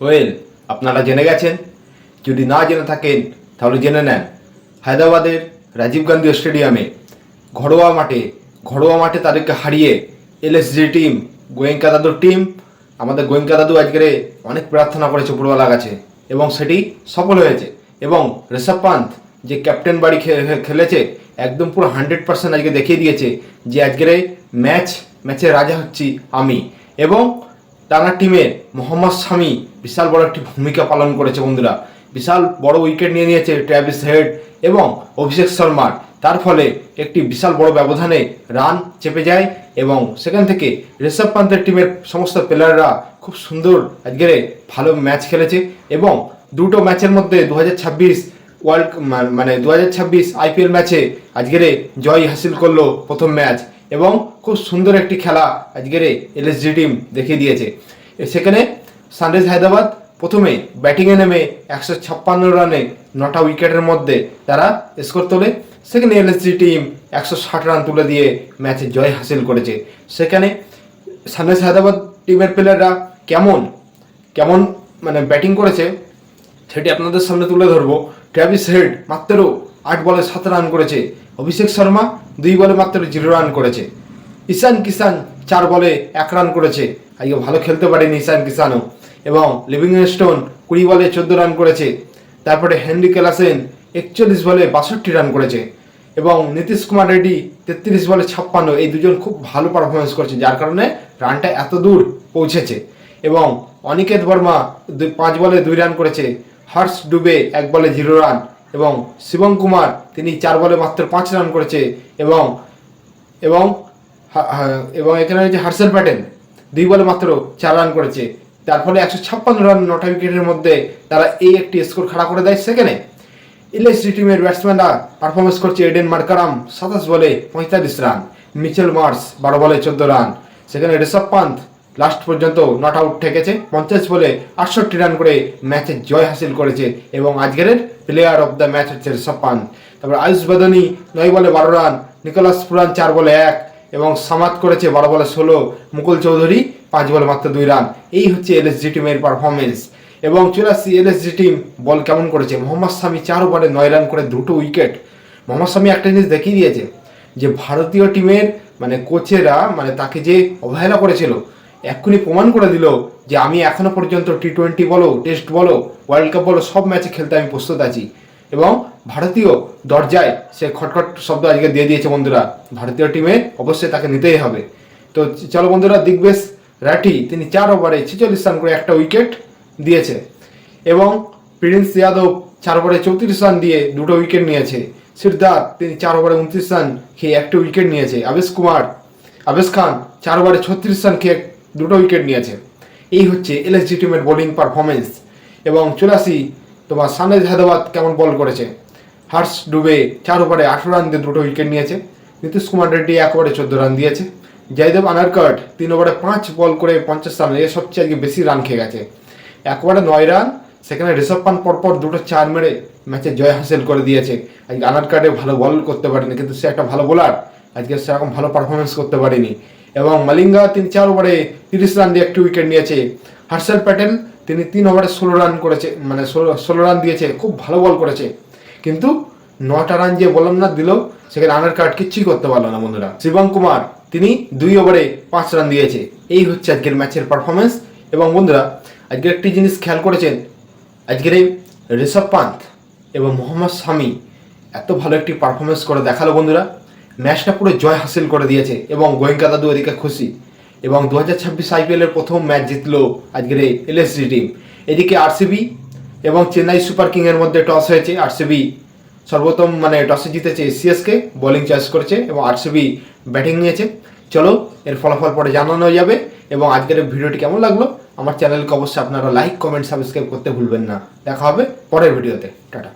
Well, আপনারা জেনে গেছেন, যদি না জেনে থাকেন তাহলে জেনে নেন। হায়দ্রাবাদের রাজীব গান্ধী স্টেডিয়ামে ঘরোয়া মাঠে তাদেরকে হারিয়ে এলএসজি টিম, গোয়েঙ্কা দাদুর টিম, আমাদের গোয়েঙ্কা দাদু আজকে অনেক প্রার্থনা করেছে উপরওয়ালার কাছে এবং সেটি সফল হয়েছে। এবং ঋষভ পান্থ যে ক্যাপ্টেন বাড়ি খেলেছে, একদম পুরো 100% আজকে দেখিয়ে দিয়েছে যে আজকের ম্যাচের রাজা হচ্ছি আমি। এবং টানা টিমের মোহাম্মদ শামি বিশাল বড় একটি ভূমিকা পালন করেছে বন্ধুরা। বিশাল বড় উইকেট নিয়ে নিয়েছে ট্র্যাভিস হেড এবং অভিষেক শর্মার। তার ফলে একটি বিশাল বড় ব্যবধানে রান চেপে যায় এবং সেখান থেকে ঋষভ পান্তের টিমের সমস্ত প্লেয়াররা খুব সুন্দর আজকের ভালো ম্যাচ খেলেছে। এবং দুটো ম্যাচের মধ্যে 2026 2026 আইপিএল ম্যাচে আজকের জয় হাসিল করলো প্রথম ম্যাচ এবং খুব সুন্দর একটি খেলা আজকের এলএসজি টিম দেখিয়ে দিয়েছে। সেখানে সানরাইজ হায়দ্রাবাদ প্রথমে ব্যাটিংয়ে নেমে 156 রানে 9টা উইকেটের মধ্যে তারা স্কোর তোলে। সেখানে এলএসজি টিম 160 রান তুলে দিয়ে ম্যাচে জয় হাসিল করেছে। সেখানে সানরাইজ হায়দ্রাবাদ টিমের প্লেয়াররা কেমন ব্যাটিং করেছে সেটি আপনাদের সামনে তুলে ধরবো। ট্র্যাভিস হেড মাত্র 8 বলে 7 রান করেছে। অভিষেক শর্মা 2 বলে মাত্র 0 রান করেছে। ঈশান কিষান 4 বলে 1 রান করেছে। আজকে ভালো খেলতে পারেনি ঈশান কিষানও। এবং লিভিংস্টোন 20 বলে 14 রান করেছে। তারপরে হেনরি ক্লাসেন 41 বলে 62 রান করেছে। এবং নীতিশ কুমার রেড্ডি 33 বলে 56। এই দুজন খুব ভালো পারফরমেন্স করেছে, যার কারণে রানটা এত দূর পৌঁছেছে। এবং অনিকেত বর্মা 5 বলে 2 রান করেছে। হর্ষ ডুবে 1 বলে 0 রান। এবং শিবম কুমার তিনি 4 বলে মাত্র 5 রান করেছে। এবং এবং এবং এখানে হচ্ছে হর্ষল প্যাটেল 2 বলে মাত্র 4 রান করেছে। তার ফলে 156 রান 9টা উইকেটের মধ্যে তারা এই একটি স্কোর খাড়া করে দেয়। সেখানে এলএসজি টিমের ব্যাটসম্যানরা পারফরমেন্স করছে। এডেন মার্কারাম 27 বলে 45 রান। মিচেল মার্স 12 বলে 14 রান। সেখানে ঋষভ পান্থ লাস্ট পর্যন্ত নট আউট ঠেকেছে, 50 বলে 68 রান করে ম্যাচে জয় হাসিল করেছে। এবং আজকের প্লেয়ার অফ দ্য ম্যাচ হচ্ছে ঋষভ পান্থ। তারপর আয়ুষ বাদানি 9 বলে 12 রান। নিকোলাস পুরান 4 বলে 1 এবং সামাত করেছে 12 বলে 16। মুকুল চৌধুরী 5 বলে মাত্র 2 রান। এই হচ্ছে এলএসজি টিমের পারফরমেন্স। এবং চলে আসছি এলএসজি টিম বল কেমন করেছে। মোহাম্মদ শামি 4 ওভারে 9 রান করে 2টো উইকেট। মোহাম্মদ শামি একটা জিনিস দেখিয়ে দিয়েছে যে ভারতীয় টিমের কোচেরা তাকে যে অবহেলা করেছিল, এক্ষুনি প্রমাণ করে দিল যে আমি এখনো পর্যন্ত টি20 বলো, টেস্ট বলো, ওয়ার্ল্ড কাপ বলো, সব ম্যাচে খেলতে আমি প্রস্তুত আছি। এবং ভারতীয় দরজায় সে খটখট শব্দ আজকে দিয়ে দিয়েছে বন্ধুরা। ভারতীয় টিমে অবশ্যই তাকে নিতেই হবে। তো চলো বন্ধুরা, দিগ্বেশ রাঠি তিনি 4 ওভারে 46 রান করে একটা উইকেট দিয়েছে। এবং প্রিন্স যাদব 4 ওভারে 34 রান দিয়ে 2টো উইকেট নিয়েছে। সিদ্ধার্থ তিনি 4 ওভারে 29 রান খেয়ে একটা উইকেট নিয়েছে। আবেশ খান 4 ওভারে 36 রান খেয়ে 2টো উইকেট নিয়েছে। এই হচ্ছে এলএসজি টিমের বোলিং পারফরমেন্স। এবং চলে আসি তোমার সানরাইজ হায়দ্রাবাদ কেমন বল করেছে। হর্ষ ডুবে 4 ওভারে 18 রান দিয়ে 2টো উইকেট নিয়েছে। নীতিশ কুমার রেড্ডি 1 ওভারে 14 রান দিয়েছে। জয়দেব আনারকট 3 ওভারে 5 বল করে 50 রান, এ সবচেয়ে আজকে বেশি রান খেয়ে গেছে। 1 ওভারে 9 রান। সেখানে ঋষভ পান্থ পরপর 2টো 4 মেরে ম্যাচে জয় হাসিল করে দিয়েছে। আজকে আনারকটে ভালো বল করতে পারেনি, কিন্তু সে একটা ভালো বোলার, আজকে সেরকম ভালো পারফরমেন্স করতে পারেনি। এবং মালিঙ্গা তিনি 4 ওভারে 30 রান দিয়ে একটি উইকেট নিয়েছে। হর্ষল প্যাটেল তিনি 3 ওভারে 16 রান করেছে, 16 রান দিয়েছে, খুব ভালো বল করেছে। কিন্তু 9টা রান যে বললাম না দিল, সেখানে আনারকট কিচ্ছুই করতে পারলো না বন্ধুরা। শিবম কুমার তিনি 2 ওভারে 5 রান দিয়েছে। এই হচ্ছে আজকের ম্যাচের পারফরমেন্স। এবং বন্ধুরা, আজকের একটি জিনিস খেয়াল করেছেন, আজকের এই ঋষভ পান্থ এবং মোহাম্মদ শামি এত ভালো একটি পারফরমেন্স করে দেখালো বন্ধুরা। ম্যাচটা পুরো জয় হাসিল করে দিয়েছে এবং গোয়েঙ্কা দাদু এদিকে খুশি। এবং 2026 আইপিএলের প্রথম ম্যাচ জিতলো আজকের এই এলএসজি টিম। এদিকে আরসিবি এবং চেন্নাই সুপার কিংয়ের মধ্যে টস হয়েছে। আরসিবি সর্বোত্তম টসে জিতেছে, সিএসকে বোলিং চয়েস করেছে এবং আরসিবি ব্যাটিং নিয়েছে। চলো এর ফলাফল পরে জানানো যাবে। এবং আজকের ভিডিওটি কেমন লাগলো আমার চ্যানেলকে অবশ্যই আপনারা লাইক, কমেন্ট, সাবস্ক্রাইব করতে ভুলবেন না। দেখা হবে পরের ভিডিওতে। টাটা।